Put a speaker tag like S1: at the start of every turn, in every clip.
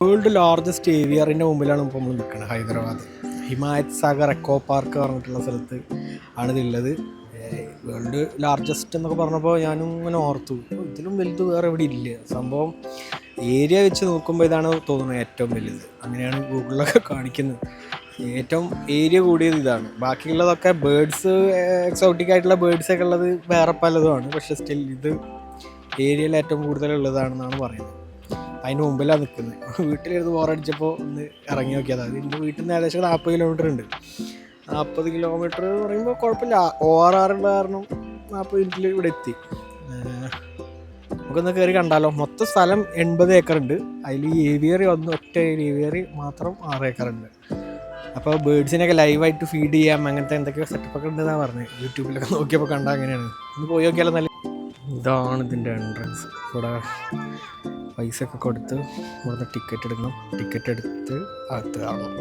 S1: World largest ഏവിയറിൻ്റെ മുമ്പിലാണ് ഇപ്പോൾ നമ്മൾ നിൽക്കുന്നത്. ഹൈദരാബാദ് ഹിമായത് സാഗർ എക്കോ പാർക്ക് പറഞ്ഞിട്ടുള്ള സ്ഥലത്ത് ആണിതുള്ളത്. വേൾഡ് ലാർജസ്റ്റ് എന്നൊക്കെ പറഞ്ഞപ്പോൾ ഞാനും ഇങ്ങനെ ഓർത്തു, ഇതിലും വലുത് വേറെ എവിടെ ഇല്ല. സംഭവം ഏരിയ വെച്ച് നോക്കുമ്പോൾ ഇതാണ് തോന്നുന്നത് ഏറ്റവും വലുത്. അങ്ങനെയാണ് ഗൂഗിളിലൊക്കെ കാണിക്കുന്നത്. ഏറ്റവും ഏരിയ കൂടിയത് ഇതാണ്. ബാക്കിയുള്ളതൊക്കെ ബേഡ്സ്, എക്സോട്ടിക് ആയിട്ടുള്ള ബേഡ്സൊക്കെ ഉള്ളത് വേറെ പലതുമാണ്. പക്ഷേ സ്റ്റിൽ ഇത് ഏരിയയിൽ ഏറ്റവും കൂടുതലുള്ളതാണെന്നാണ് പറയുന്നത്. അതിന് മുമ്പിലാണ് നിൽക്കുന്നത്. വീട്ടിലിരുന്ന് ബോറടിച്ചപ്പോൾ ഒന്ന് ഇറങ്ങി നോക്കിയതാണ്. എൻ്റെ വീട്ടിൽ നിന്ന് ഏകദേശം 40 കിലോമീറ്റർ ഉണ്ട്. 40 കിലോമീറ്റർ എന്ന് പറയുമ്പോൾ കുഴപ്പമില്ല. ORR ഉള്ള കാരണം 40 മിനിറ്റിൽ ഇവിടെ എത്തി. നമുക്കൊന്ന് കയറി കണ്ടാലോ. മൊത്തം സ്ഥലം 80 ഏക്കറുണ്ട്. അതിൽ ഏവിയറി ഒറ്റ ഏവിയറി മാത്രം 6 ഏക്കറുണ്ട്. അപ്പോൾ ബേഡ്സിനൊക്കെ ലൈവായിട്ട് ഫീഡ് ചെയ്യാം, അങ്ങനത്തെ എന്തൊക്കെയോ സെറ്റപ്പൊക്കെ ഉണ്ടെന്നാണ് പറഞ്ഞത്. യൂട്യൂബിലൊക്കെ നോക്കിയപ്പോൾ കണ്ടാൽ അങ്ങനെയാണ്. ഒന്ന് പോയി നോക്കിയാലോ. നല്ല ഇതാണ് ഇതിൻ്റെ എൻട്രൻസ്. ഇവിടെ പൈസ ഒക്കെ കൊടുത്ത് ഇവിടുന്ന് ടിക്കറ്റ് എടുക്കണം. ടിക്കറ്റ് എടുത്ത് അകത്ത് കാണണം.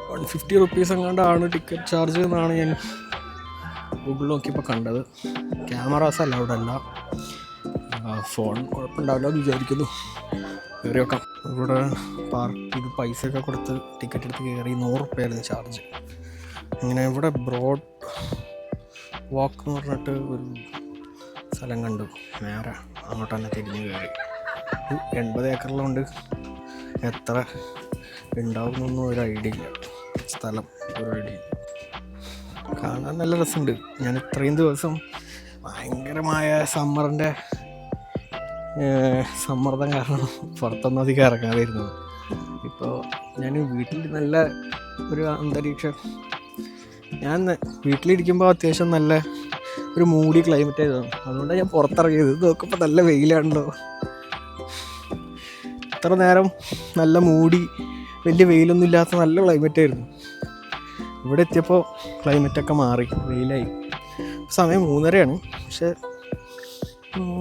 S1: 150 റുപ്പീസ് എങ്ങാണ്ടാണ് ടിക്കറ്റ് ചാർജ് എന്നാണ് ഞാൻ ഗൂഗിളിൽ നോക്കിയപ്പോൾ കണ്ടത്. ക്യാമറാസ് അലൗഡ് അല്ല. ഫോൺ കുഴപ്പമുണ്ടാവില്ല എന്ന് വിചാരിക്കുന്നു. കയറി വെക്കാം. ഇവിടെ പാർക്ക് ചെയ്ത് പൈസ ഒക്കെ കൊടുത്ത് ടിക്കറ്റ് എടുത്ത് കയറി 100 റുപ്പയായിരുന്നു ചാർജ്. അങ്ങനെ ഇവിടെ ബ്രോഡ് വാക്ക് എന്ന് പറഞ്ഞിട്ട് ഒരു സ്ഥലം കണ്ടു. നേരെ അങ്ങോട്ട് തന്നെ തിരിഞ്ഞ് കയറി. 80 ഏക്കറിലുണ്ട്. എത്ര ഉണ്ടാവുന്നൊന്നും ഒരു ഐഡിയ ഇല്ല. സ്ഥലം ഒരു ഐഡിയ. കാണാൻ നല്ല രസമുണ്ട്. ഞാൻ ഇത്രയും ദിവസം ഭയങ്കരമായ സമ്മറിൻ്റെ സമ്മർദ്ദം കാരണം പുറത്തൊന്നും അധികം ഇറങ്ങാതെ ഇരുന്നത്. ഇപ്പോൾ ഞാൻ വീട്ടിൽ നല്ല ഒരു അന്തരീക്ഷം. ഞാൻ വീട്ടിലിരിക്കുമ്പോൾ അത്യാവശ്യം നല്ല ഒരു മൂടി ക്ലൈമറ്റ് ആയതാണ്. അതുകൊണ്ടാണ് ഞാൻ പുറത്തിറങ്ങിയത്. ഇത് നോക്കുമ്പോൾ നല്ല വെയിലാണല്ലോ. ഇത്ര നേരം നല്ല മൂടി, വലിയ വെയിലൊന്നും ഇല്ലാത്ത നല്ല ക്ലൈമറ്റ് ആയിരുന്നു. ഇവിടെ എത്തിയപ്പോൾ ക്ലൈമറ്റൊക്കെ മാറി, വെയിലായി. സമയം 3:30 പക്ഷെ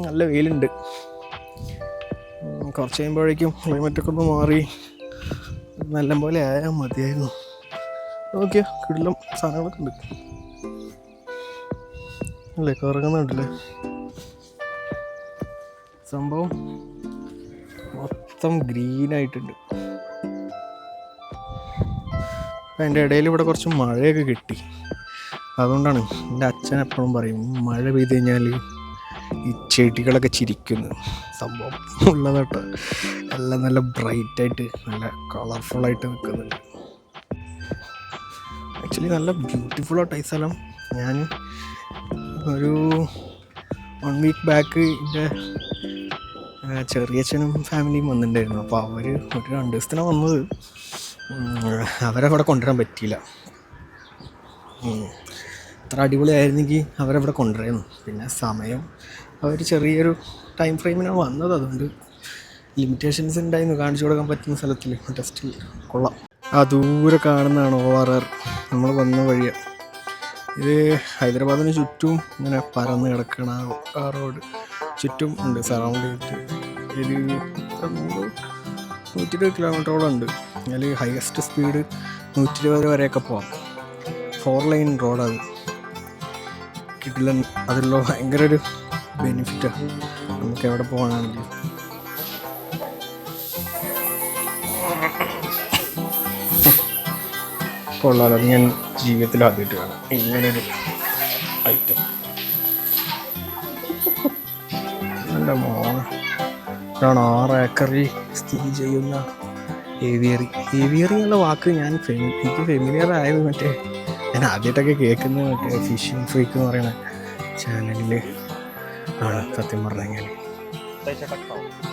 S1: നല്ല വെയിലുണ്ട്. കുറച്ച് കഴിയുമ്പോഴേക്കും ക്ലൈമറ്റൊക്കെ ഒന്ന് മാറി നല്ല പോലെ ആയാൽ മതിയായിരുന്നു. നോക്കിയാൽ കിടിലം സാധനങ്ങളൊക്കെ ഉണ്ട് അല്ലേ, കറങ്ങുന്നുണ്ടല്ലേ. സംഭവം മൊത്തം ഗ്രീനായിട്ടുണ്ട്. അപ്പം എൻ്റെ ഇടയിൽ ഇവിടെ കുറച്ച് മഴയൊക്കെ കിട്ടി. അതുകൊണ്ടാണ് എൻ്റെ അച്ഛൻ എപ്പോഴും പറയും, മഴ പെയ്ത് കഴിഞ്ഞാൽ ഈ ചെടികളൊക്കെ ചിരിക്കുന്നു. സംഭവം ഉള്ളതായിട്ട് എല്ലാം നല്ല ബ്രൈറ്റായിട്ട് നല്ല കളർഫുള്ളായിട്ട് നിൽക്കുന്നുണ്ട്. ആക്ച്വലി നല്ല ബ്യൂട്ടിഫുള്ളായിട്ടായി സ്ഥലം. ഞാൻ ഒരു 1 വീക്ക് ബാക്ക് എൻ്റെ ചെറിയച്ഛനും ഫാമിലിയും വന്നിട്ടുണ്ടായിരുന്നു. അപ്പോൾ അവർ ഒരു 2 ദിവസത്തിനാണ് വന്നത്. അവരവിടെ കൊണ്ടുവരാൻ പറ്റിയില്ല. അത്ര അടിപൊളിയായിരുന്നെങ്കിൽ അവരവിടെ കൊണ്ടുവരായിരുന്നു. പിന്നെ സമയം അവർ ചെറിയൊരു ടൈം ഫ്രെയിമിനാണ് വന്നത്. അതുകൊണ്ട് ലിമിറ്റേഷൻസ് ഉണ്ടായിരുന്നു. കാണിച്ചു കൊടുക്കാൻ പറ്റുന്ന സ്ഥലത്തിൽ ടെസ്റ്റിൽ കൊള്ളാം. ആ ദൂരെ കാണുന്നതാണ് ORR. നമ്മൾ വന്ന വഴിയാണ് ഇത്. ഹൈദരാബാദിന് ചുറ്റും ഇങ്ങനെ പരന്ന് കിടക്കണ ആ റോഡ് ചുറ്റും ഉണ്ട്, സറൗണ്ട് ചെയ്തിട്ട്. ഒരു 120 കിലോമീറ്ററോളം ഉണ്ട്. അതിൽ ഹയസ്റ്റ് സ്പീഡ് 120 വരെയൊക്കെ പോകാം. 4 ലൈൻ റോഡത്. കിട്ടില്ല. അതിലുള്ള ഭയങ്കര ഒരു ബെനിഫിറ്റാണ് നമുക്ക് എവിടെ പോകാനാണെങ്കിലും. കൊള്ളാലോ. ഞാൻ ജീവിതത്തിൽ ആദ്യമായിട്ട് കാണാം ഇങ്ങനൊരു ഐറ്റം. എൻ്റെ മോനെ, ഇതാണ് 6 ഏക്കറിൽ സ്ഥിതി ചെയ്യുന്ന ഏവിയറി. ഏവിയറി എന്നുള്ള വാക്ക് എനിക്ക് ഫെമിലിയർ ആയത് ഞാൻ ആദ്യമായിട്ടൊക്കെ കേൾക്കുന്നത് ഫിഷിംഗ് ഫ്രീക്ക് എന്ന് പറയുന്ന ചാനലിൽ ആണ് സത്യം പറഞ്ഞു കഴിഞ്ഞാൽ.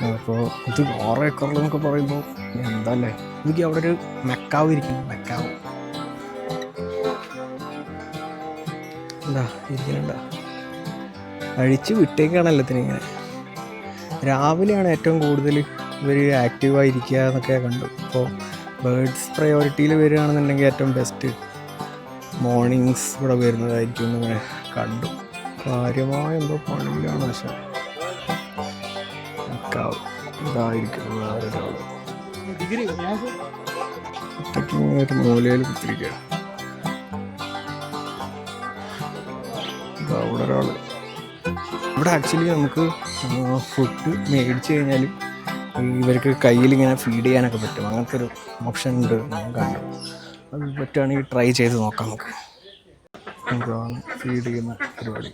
S1: അപ്പോൾ ഇത് 6 ഏക്കറിലെന്നൊക്കെ പറയുമ്പോൾ എന്താ അല്ലേ. എനിക്ക് അവിടെ ഒരു മെക്കാവ് ഇരിക്കുന്നു. മെക്കാവ് എന്താ ഇരിക്കുന്നുണ്ടാ, അഴിച്ച് വിട്ടേക്കാണല്ലോ ഇങ്ങനെ. രാവിലെയാണ് ഏറ്റവും കൂടുതൽ ഇവർ ആക്റ്റീവായിരിക്കുക എന്നൊക്കെ കണ്ടു. അപ്പോൾ ബേഡ്സ് പ്രയോറിറ്റിയിൽ വരികയാണെന്നുണ്ടെങ്കിൽ ഏറ്റവും ബെസ്റ്റ് മോർണിംഗ്സ് ഇവിടെ വരുന്നതായിരിക്കും എന്നിങ്ങനെ കണ്ടു. കാര്യമായ എന്തോ പണിയിലാണ്. പക്ഷേ ഇതായിരിക്കും വേറൊരാൾ ഒരു മൂലയിൽ കുത്തിരിക്കുക. അവിടെ ഒരാൾ ഇവിടെ ആക്ച്വലി നമുക്ക് ഫുഡ് മേടിച്ച് കഴിഞ്ഞാലും ഇവർക്ക് കയ്യിൽ ഇങ്ങനെ ഫീഡ് ചെയ്യാനൊക്കെ പറ്റും. അങ്ങനത്തെ ഒരു ഓപ്ഷൻ ഉണ്ട് ഞാൻ കണ്ടു. അത് പറ്റുകയാണെങ്കിൽ ട്രൈ ചെയ്ത് നോക്കാം നമുക്ക്. എന്താണ് ഫീഡ് ചെയ്യുന്ന പരിപാടി.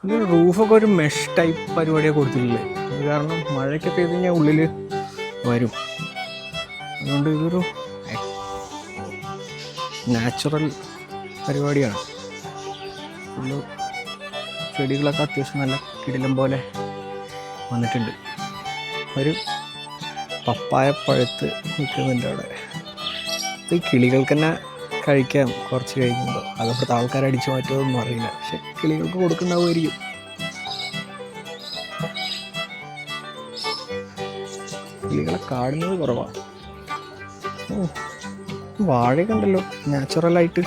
S1: ഇത് റൂഫൊക്കെ ഒരു മെഷ് ടൈപ്പ് പരിപാടിയൊക്കെ കൊടുത്തിട്ടില്ലേ. അത് കാരണം മഴയൊക്കെ പെയ്ത് കഴിഞ്ഞാൽ ഉള്ളിൽ വരും. അതുകൊണ്ട് ഇതൊരു നാച്ചുറൽ പരിപാടിയാണ്. ഫുള്ള് ചെടികളൊക്കെ അത്യാവശ്യം നല്ല കിടിലം പോലെ വന്നിട്ടുണ്ട്. ഒരു പപ്പായ പഴുത്ത് നിൽക്കുന്നുണ്ട് അവിടെ. ഈ കിളികൾക്ക് തന്നെ കഴിക്കാം കുറച്ച് കഴിക്കുമ്പോൾ. അതപ്പോഴത്തെ ആൾക്കാർ അടിച്ചു മാറ്റുമോന്നും അറിയില്ല. പക്ഷെ കിളികൾക്ക് കൊടുക്കുന്നുണ്ടാവുമായിരിക്കും. കിളികളെ കാണുന്നത് കുറവാണ്. വാഴയൊക്കെ ഉണ്ടല്ലോ നാച്ചുറലായിട്ട്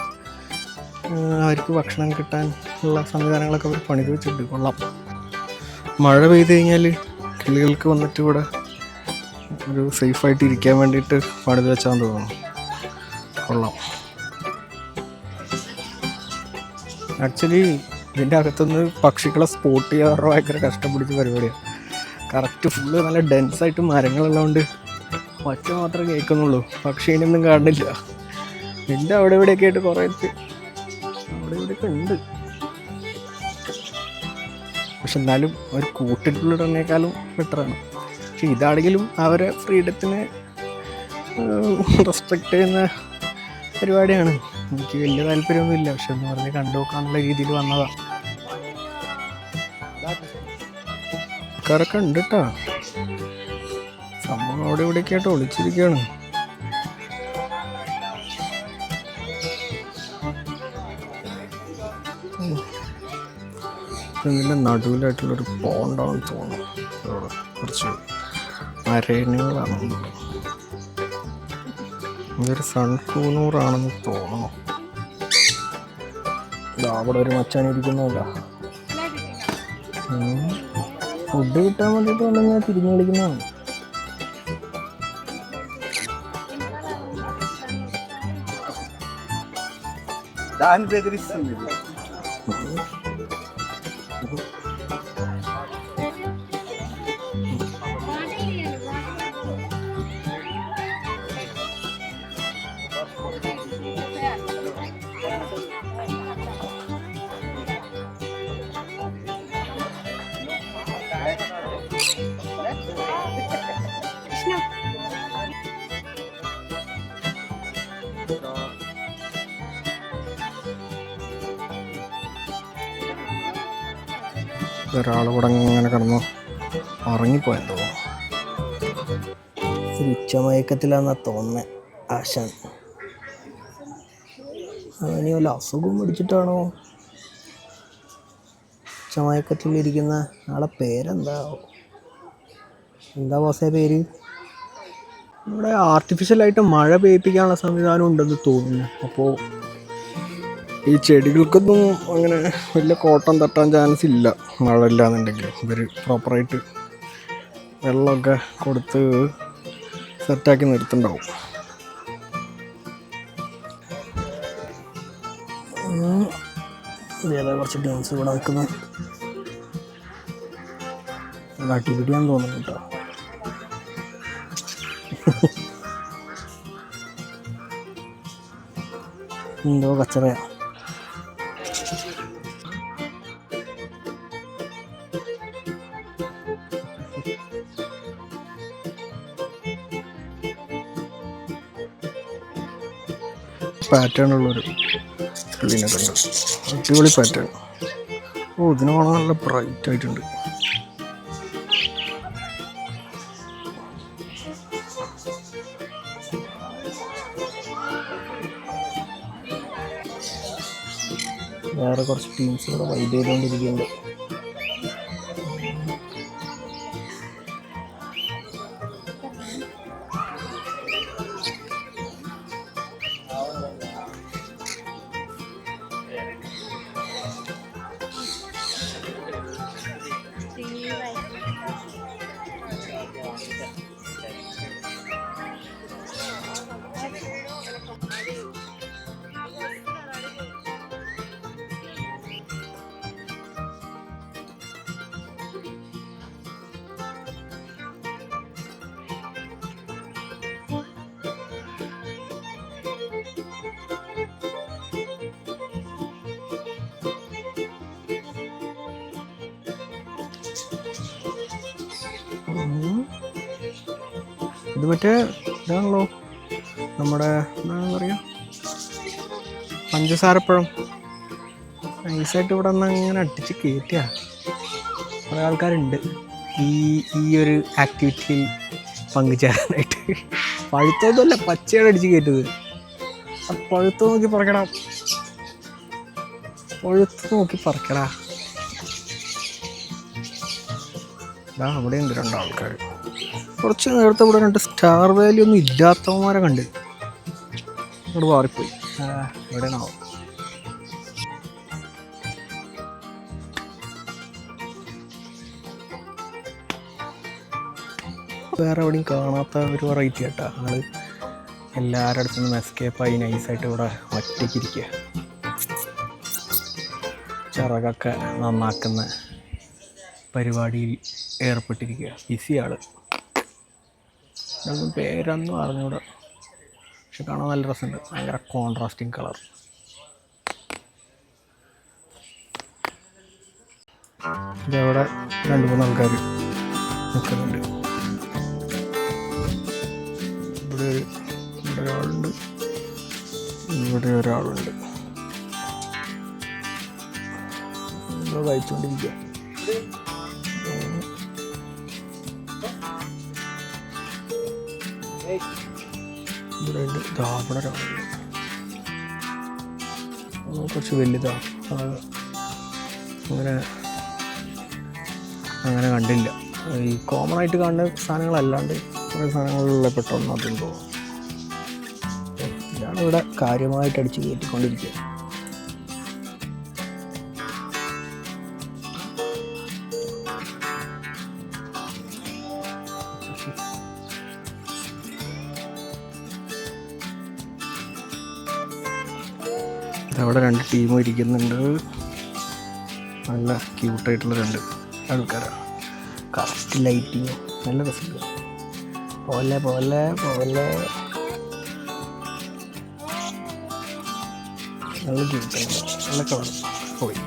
S1: അവർക്ക് ഭക്ഷണം കിട്ടാൻ ഉള്ള സംവിധാനങ്ങളൊക്കെ അവർ പണിത് വെച്ചിട്ടുണ്ട്. കൊള്ളാം. മഴ പെയ്ത് കഴിഞ്ഞാൽ കിളികൾക്ക് വന്നിട്ട് ഇവിടെ ഒരു സേഫായിട്ട് ഇരിക്കാൻ വേണ്ടിയിട്ട് പണിത് വെച്ചാന്ന് തോന്നുന്നു. കൊള്ളാം. ആക്ച്വലി ഇതിൻ്റെ അകത്തുനിന്ന് പക്ഷികളെ സ്പോട്ട് ചെയ്യാറ് ഭയങ്കര കഷ്ടം പിടിച്ച പരിപാടിയാണ്. കറക്റ്റ് ഫുള്ള് നല്ല ഡെൻസായിട്ട് മരങ്ങളുള്ളതുകൊണ്ട് ഒച്ച മാത്രമേ കേൾക്കുന്നുള്ളൂ. പക്ഷീനൊന്നും കാണില്ല. എൻ്റെ അവിടെ ഇവിടെയൊക്കെ ആയിട്ട് കുറേ അവിടെ ഇവിടെയൊക്കെ ഉണ്ട്. പക്ഷെ എന്നാലും ഒരു കൂട്ടിട്ടുള്ളിടണേക്കാളും ബെറ്ററാണ്. പക്ഷെ ഇതാണെങ്കിലും അവരെ ഫ്രീഡത്തിന് റെസ്പെക്റ്റ് ചെയ്യുന്ന പരിപാടിയാണ്. എനിക്ക് വലിയ താല്പര്യമൊന്നുമില്ല. പക്ഷെ എന്ന് പറഞ്ഞ് കണ്ടു നോക്കാനുള്ള രീതിയിൽ വന്നതാണ്. ആൾക്കാരൊക്കെ ഉണ്ട് കേട്ടോ. സംഭവം അവിടെ ഇവിടെയൊക്കെ ആയിട്ട് ഒളിച്ചിരിക്കുകയാണ്. ഇതിൻ്റെ നടുവിലായിട്ടുള്ളൊരു പോണ്ടാണെന്ന് തോന്നുന്നു. അവിടെ കുറച്ച് അരയണകളാണ്. ഇതൊരു സൺകൂനൂറാണെന്ന് തോന്നുന്നു. അവിടെ ഒരു മച്ചാനിരിക്കുന്നില്ല. ഫുഡ് കിട്ടാൻ വേണ്ടിയിട്ട് വന്നെങ്കിൽ തിരിഞ്ഞു കളിക്കുന്നതാണ്. ഒരാൾ കൂടെ ഇങ്ങനെ കിടന്നു ഉറങ്ങിപ്പോയെന്ന് തോന്നുന്നു. ഒരു ഉച്ചമയക്കത്തിലാണെന്നാ തോന്നുന്നത് ആശാൻ. അവന് വല്ല അസുഖം പിടിച്ചിട്ടാണോ ഉച്ചമയക്കത്തിലിരിക്കുന്ന ആളെ പേരെന്താ? എന്താ ബോസേ പേര്? ഇവിടെ ആർട്ടിഫിഷ്യലായിട്ട് മഴ പെയ്യിപ്പിക്കാനുള്ള സംവിധാനം ഉണ്ടെന്ന് തോന്നുന്നു. അപ്പോൾ ഈ ചെടികൾക്കൊന്നും അങ്ങനെ വലിയ കോട്ടം തട്ടാൻ ചാൻസ് ഇല്ല. മഴ ഇല്ലാന്നുണ്ടെങ്കിൽ ഇവർ പ്രോപ്പറായിട്ട് വെള്ളമൊക്കെ കൊടുത്ത് സെറ്റാക്കി നിർത്തുന്നുണ്ടാവും. വേറെ കുറച്ച് ടീംസ് ഇവിടെ നിൽക്കുന്നു. അടിപിടിയാന്ന് തോന്നുന്നു കേട്ടോ. എന്തോ കച്ചറയാ. പാറ്റേൺ ഉള്ളൊരു കിളീനൊക്കെ ഉണ്ട്. അടിപൊളി പാറ്റേൺ. ഓ, ഇതിന് കാണാൻ നല്ല ബ്രൈറ്റ് ആയിട്ടുണ്ട്. വേറെ കുറച്ച് ടീംസ് ഇവിടെ വൈഡ് ചെയ്തുകൊണ്ടിരിക്കുന്നുണ്ട്. ഇത് മറ്റേ ഇതാണല്ലോ നമ്മുടെ എന്താണ് പറയുക, പഞ്ചസാരപ്പഴം. നൈസായിട്ട് ഇവിടെ നിന്ന് അങ്ങനെ അടിച്ച് കയറ്റിയ കുറേ ആൾക്കാരുണ്ട് ഈ ഒരു ആക്ടിവിറ്റിയിൽ പങ്കുചേരാനായിട്ട്. പഴുത്തൊന്നുമല്ല, പച്ചയാണ് അടിച്ച് കയറ്റത്. ആ പഴുത്ത് നോക്കി പറക്കടാ, പഴുത്ത് നോക്കി പറക്കടാ. അവിടെ ഉണ്ട് രണ്ടാൾക്കാർ. കുറച്ച് നേരത്തെ ഇവിടെ രണ്ട് സ്റ്റാർ വാലി ഒന്നും ഇല്ലാത്തവന്മാരെ കണ്ട് ഇവിടെ മാറിപ്പോയി. എവിടെയാണാവും. വേറെ എവിടെയും കാണാത്ത ഒരു വെറൈറ്റി കേട്ടാ. ഞങ്ങൾ എല്ലാവരുടെ അടുത്തു നിന്നും എസ്കേപ്പായി നൈസായിട്ട് ഇവിടെ ഒറ്റയ്ക്കിരിക്കുക. ചിറകൊക്കെ നന്നാക്കുന്ന പരിപാടിയിൽ ഏർപ്പെട്ടിരിക്കുക. ബിസി ആള്. ഞങ്ങൾ പേരൊന്നും അറിഞ്ഞൂടെ, പക്ഷെ കാണാൻ നല്ല രസമുണ്ട്. ഭയങ്കര കോൺട്രാസ്റ്റിങ് കളർ. ഇതവിടെ 2-3 ആൾക്കാർ നിൽക്കുന്നുണ്ട്. ഇവിടെ ഒരാളുണ്ട്, ഇവിടെ ഒരാളുണ്ട്. കഴിച്ചുകൊണ്ടിരിക്കുക. ഇവിടെ ഉണ്ട്. ഇവിടെ ഒരാളുണ്ട്, കുറച്ച് വലുതാണ്. അങ്ങനെ കണ്ടില്ല. ഈ കോമൺ ആയിട്ട് കാണുന്ന സാധനങ്ങളല്ലാണ്ട് കുറേ സാധനങ്ങളിലുള്ള പെട്ടെന്ന് അതുണ്ടോ. ഇതാണ് ഇവിടെ കാര്യമായിട്ട് അടിച്ച് കയറ്റിക്കൊണ്ടിരിക്കുക. അവിടെ 2 ടീമും ഇരിക്കുന്നുണ്ട്. നല്ല ക്യൂട്ടായിട്ടുള്ള 2 ആൾക്കാരാണ്. കറക്റ്റ് ലൈറ്റിങ് നല്ല രസമുണ്ട്. പോലെ പോലെ പോലെ നല്ല ക്യൂട്ടായിട്ട് നല്ല കളർ പോയി.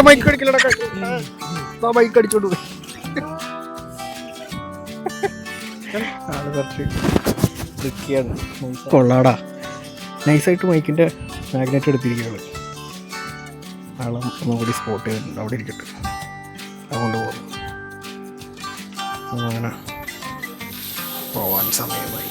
S1: ബൈക്ക് അടിക്കലടക്കം ബൈക്ക് അടിച്ചോണ്ട് പോയി. ആള് കുറച്ച് ട്രിക്കിയാണ്. കൊള്ളാടാ. നൈസായിട്ട് മൈക്കിൻ്റെ മാഗ്നറ്റ് എടുത്തിരിക്കുകയാണ്. ആളെ ഒന്നും കൂടി സ്പോട്ട് ചെയ്തിട്ടുണ്ട്. അവിടെ ഇരിക്കട്ടെ, അതുകൊണ്ട് പോകുന്നു. അങ്ങനെ പോവാൻ സമയമായി.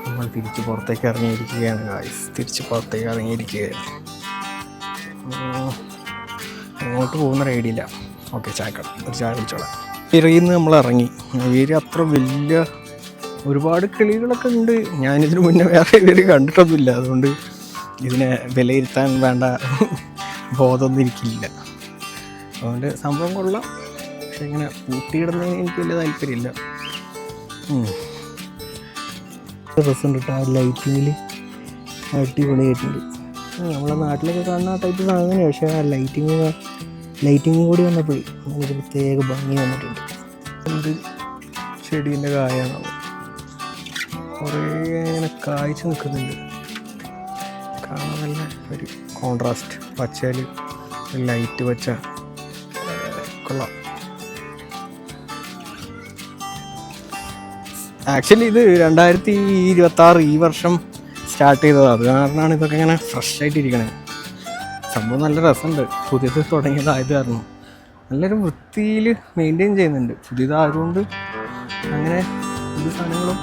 S1: നമ്മൾ തിരിച്ച് പുറത്തേക്ക് ഇറങ്ങിയിരിക്കുകയാണ് ഗായ്സ്. തിരിച്ച് പുറത്തേക്ക് ഇറങ്ങിയിരിക്കുകയാണ്. അങ്ങോട്ട് പോകുന്ന റൈഡില്ല. ഓക്കെ, ചായക്കട ഒരു ചായ കുടിച്ചോളാം. ഇറങ്ങിന്ന് നമ്മൾ ഇറങ്ങി. ഇവർ അത്ര വലിയ ഒരുപാട് കിളികളൊക്കെ ഉണ്ട്. ഞാനിതിന് മുന്നേ വേറെ ഇവർ കണ്ടിട്ടൊന്നുമില്ല. അതുകൊണ്ട് ഇതിനെ വിലയിരുത്താൻ വേണ്ട ബോധമൊന്നും എനിക്കില്ല. അതുകൊണ്ട് സംഭവം കൊള്ളാം. പക്ഷെ ഇങ്ങനെ പൂട്ടിയിടുന്നതിന് എനിക്ക് വലിയ താല്പര്യമില്ല. രസമുണ്ട് കേട്ടോ. ആ ലൈറ്റിങ്ങിൽ അടിപൊളിയായിട്ടുണ്ട്. നമ്മളെ നാട്ടിലൊക്കെ കാണുന്ന ആ ടൈപ്പ് സാധനം. പക്ഷേ ആ ലൈറ്റിങ് കൂടി വന്നപ്പോഴേ ഒരു പ്രത്യേക ഭംഗി വന്നിട്ടുണ്ട്. എന്ത് ചെടീൻ്റെ കായാണത്. കുറേ ഇങ്ങനെ കായ്ച്ച് നിൽക്കുന്നുണ്ട്. കാണാൻ നല്ല ഒരു കോൺട്രാസ്റ്റ്. പച്ചയിൽ ലൈറ്റ് പച്ച കൊള്ളാം. ആക്ച്വലി ഇത് 2026 ഈ വർഷം സ്റ്റാർട്ട് ചെയ്തതാണ്. അത് കാരണമാണ് ഇതൊക്കെ ഇങ്ങനെ ഫ്രഷ് ആയിട്ടിരിക്കണേ. സംഭവം നല്ല രസമുണ്ട്. പുതിയത് തുടങ്ങിയതായത് കാരണം നല്ലൊരു വൃത്തിയിൽ മെയിൻറ്റെയിൻ ചെയ്യുന്നുണ്ട്. പുതിയതായതുകൊണ്ട് അങ്ങനെ ഒരു സാധനങ്ങളും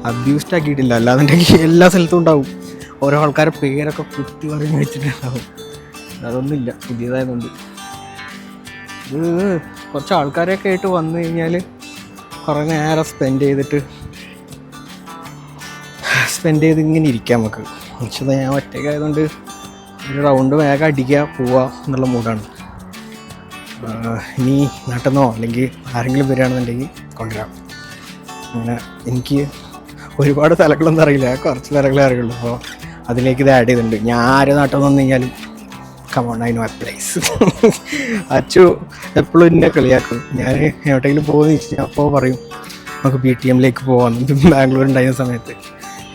S1: അബ്യൂസ്ഡ് ആക്കിയിട്ടില്ല. അല്ലാന്നുണ്ടെങ്കിൽ എല്ലാ സ്ഥലത്തും ഉണ്ടാവും. ഓരോ ആൾക്കാരുടെ പേരൊക്കെ കുത്തി പറഞ്ഞ് വെച്ചിട്ടുണ്ടാവും. അതൊന്നുമില്ല, പുതിയതായതുകൊണ്ട്. ഇത് കുറച്ച് ആൾക്കാരൊക്കെ ആയിട്ട് വന്നു കഴിഞ്ഞാൽ കുറേ നേരം സ്പെൻഡ് ചെയ്ത് ഇങ്ങനെ ഇരിക്കാം നമുക്ക്. പക്ഷേ ഞാൻ ഒറ്റയ്ക്കായതുകൊണ്ട് ഒരു റൗണ്ട് വേഗം അടിക്കുക പോവുക എന്നുള്ള മൂഡാണ്. ഇനി നാട്ടിൽ നിന്നോ അല്ലെങ്കിൽ ആരെങ്കിലും വരികയാണെന്നുണ്ടെങ്കിൽ കൊണ്ടുവരാം. അങ്ങനെ എനിക്ക് ഒരുപാട് സ്ഥലങ്ങളൊന്നും അറിയില്ല, കുറച്ച് സ്ഥലങ്ങളെ അറിയുള്ളൂ. അപ്പോൾ അതിലേക്ക് ഇത് ആഡ് ചെയ്തിട്ടുണ്ട്. ഞാൻ ആര് നാട്ടിൽ നിന്ന് വന്നു കഴിഞ്ഞാലും come on I know A place. Achu എപ്പോഴും എന്നെ കളിയാക്കും. ഞാൻ എവിടെയെങ്കിലും പോകുമെന്ന് വെച്ചാൽ അപ്പോൾ പറയും നമുക്ക് BTMലേക്ക് പോകാമെന്ന്. ബാംഗ്ലൂർ ഉണ്ടായിരുന്ന സമയത്ത്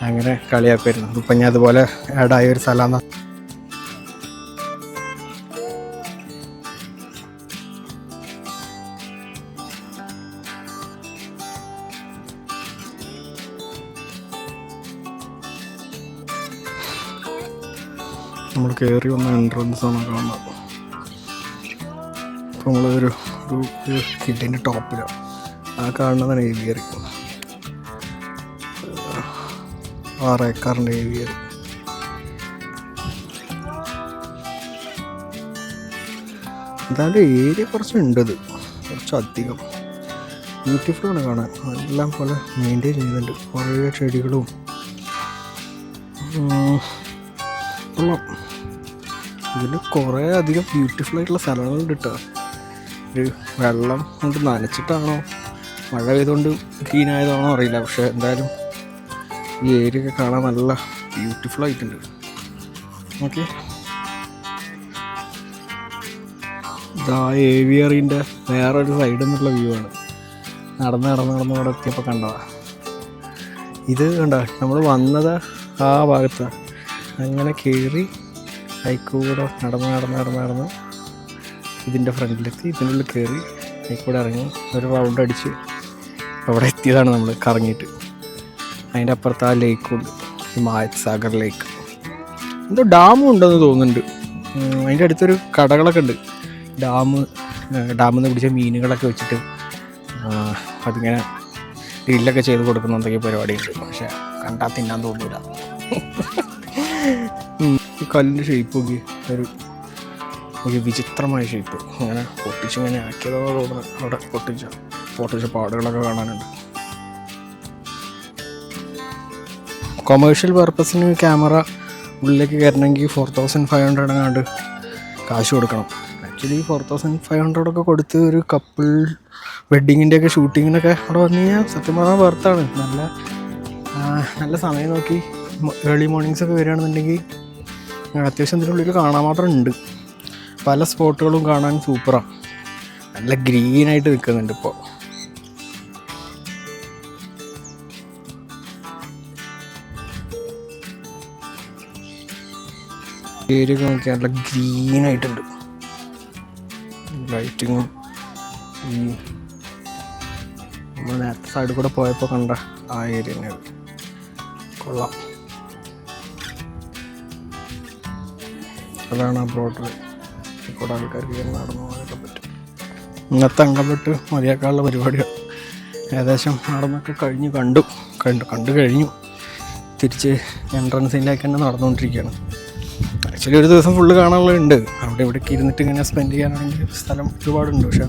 S1: അങ്ങനെ കളിയാക്കുമായിരുന്നു. ഇപ്പം ഞാൻ അതുപോലെ ആഡായ ഒരു സ്ഥലമാണ്. നമ്മൾ കയറി വന്ന എൻട്രൻസ് ആണ് കാണുന്നത്. അപ്പോൾ നമ്മളൊരു ഹില്ലിൻ്റെ ടോപ്പിലാണ്. ആ കാണുന്നതാണ് ഏവിയറി. 6 ഏക്കറിൻ്റെ ഏവിയറി. എന്തായാലും ഏരിയ കുറച്ചുണ്ടത്, കുറച്ചധികം ബ്യൂട്ടിഫുള്ളാണ് കാണാൻ. എല്ലാം പോലെ മെയിൻറ്റെയിൻ ചെയ്യുന്നുണ്ട്. കുറേ ചെടികളും ഇതിൽ കുറേ അധികം ബ്യൂട്ടിഫുൾ ആയിട്ടുള്ള സ്ഥലങ്ങളുണ്ട് കേട്ടോ. ഒരു വെള്ളം കൊണ്ട് നനച്ചിട്ടാണോ മഴ പെയ്തുകൊണ്ട് ക്ലീനായതാണോ അറിയില്ല. പക്ഷെ എന്തായാലും ഈ ഏരിയ ഒക്കെ കാണാൻ നല്ല ബ്യൂട്ടിഫുൾ ആയിട്ടുണ്ട്. ഓക്കെ, ഇതാ ഏവിയറിൻ്റെ വേറൊരു സൈഡിൽ നിന്നുള്ള വ്യൂ ആണ്. നടന്ന് ഇവിടെ എത്തിയപ്പോൾ കണ്ടതാ. ഇത് കണ്ടോ, നമ്മൾ വന്നത് ആ ഭാഗത്താണ്. അങ്ങനെ കയറി ഹൈക്കൂടെ നടന്ന് ഇതിൻ്റെ ഫ്രണ്ടിലെത്തി, ഇതിനുള്ളിൽ കയറി ഹൈക്കൂടെ ഇറങ്ങി ഒരു റൗണ്ട് അടിച്ച് അവിടെ എത്തിയതാണ് നമ്മൾ കറങ്ങിയിട്ട്. അതിൻ്റെ അപ്പുറത്ത് ആ ലേക്കുണ്ട്, ഹിമായത് സാഗർ ലേക്ക്. എന്തോ ഡാമും ഉണ്ടെന്ന് തോന്നുന്നുണ്ട്. അതിൻ്റെ അടുത്തൊരു കടകളൊക്കെ ഉണ്ട്. ഡാമിൽ നിന്ന് പിടിച്ച മീനുകളൊക്കെ വെച്ചിട്ട് അതിങ്ങനെ ഗ്രില്ലൊക്കെ ചെയ്ത് കൊടുക്കുന്ന എന്തൊക്കെ പരിപാടിയുണ്ട്. പക്ഷെ കണ്ടാൽ തിന്നാൻ തോന്നില്ല. ഈ കല്ലിൻ്റെ ഷേപ്പ് നോക്കി, ഒരു വിചിത്രമായ ഷേപ്പ്. അങ്ങനെ പൊട്ടിച്ചിങ്ങനെ ആക്കിയതോ തോന്നുന്നു. അവിടെ പൊട്ടിച്ച പാടുകളൊക്കെ കാണാനുണ്ട്. കൊമേഴ്ഷ്യൽ പർപ്പസിന് ക്യാമറ ഉള്ളിലേക്ക് കയറണമെങ്കിൽ 4500 എങ്ങാണ്ട് കാശ് കൊടുക്കണം. ആക്ച്വലി 4500 കൊടുത്ത് ഒരു കപ്പിൾ വെഡ്ഡിങ്ങിൻ്റെയൊക്കെ ഷൂട്ടിങ്ങിനൊക്കെ അവിടെ വന്നു കഴിഞ്ഞാൽ സത്യം പറഞ്ഞാൽ വർത്താണ്. നല്ല സമയം നോക്കി ഏർലി മോർണിംഗ്സ് ഒക്കെ വരികയാണെന്നുണ്ടെങ്കിൽ അത്യാവശ്യം ഇതിനുള്ളിൽ കാണാൻ മാത്രം ഉണ്ട്. പല സ്പോട്ടുകളും കാണാൻ സൂപ്പറാണ്. നല്ല ഗ്രീനായിട്ട് നിൽക്കുന്നുണ്ട് ഇപ്പോൾ. ഏരിയ ഒക്കെ നോക്കിയാൽ നല്ല ഗ്രീനായിട്ടുണ്ട്. ലൈറ്റിങ്ങും ഈ നമ്മൾ നേരത്തെ സൈഡിൽ കൂടെ പോയപ്പോൾ കണ്ട ആ ഏരിയ തന്നെയാണ്. കൊള്ളാം. അതാണ് ആ ബ്രോഡർ. കൂടെ ആൾക്കാർക്ക് നടന്നു പോകാനൊക്കെ പറ്റും. ഇന്നത്തെ അങ്കപ്പെട്ട് മതിയാക്കാനുള്ള പരിപാടിയാണ്. ഏകദേശം നടന്നൊക്കെ കണ്ടു കഴിഞ്ഞു. തിരിച്ച് എൻട്രൻസിലേക്ക് തന്നെ നടന്നുകൊണ്ടിരിക്കുകയാണ്. ആക്ച്വലി ഒരു ദിവസം ഫുള്ള് കാണാനുള്ളതുണ്ട്. അവിടെ ഇവിടേക്ക് ഇരുന്നിട്ട് ഇങ്ങനെ സ്പെൻഡ് ചെയ്യാനാണെങ്കിൽ സ്ഥലം ഒരുപാടുണ്ട്. പക്ഷെ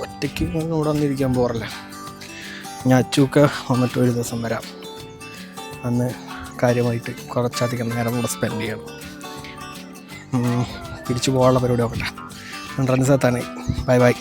S1: ഒറ്റയ്ക്ക് ഇവിടെ വന്നിരിക്കാൻ പോകാറില്ല. ഞാൻ അച്ചുവൊക്കെ വന്നിട്ട് ഒരു ദിവസം വരാം. അന്ന് കാര്യമായിട്ട് കുറച്ചധികം നേരം ഇവിടെ സ്പെൻഡ് ചെയ്യണം. തിരിച്ചു പോകാനുള്ള പരിപാടി നോക്കട്ടെ. എൻട്രൻസ് എത്താനായി. ബൈ.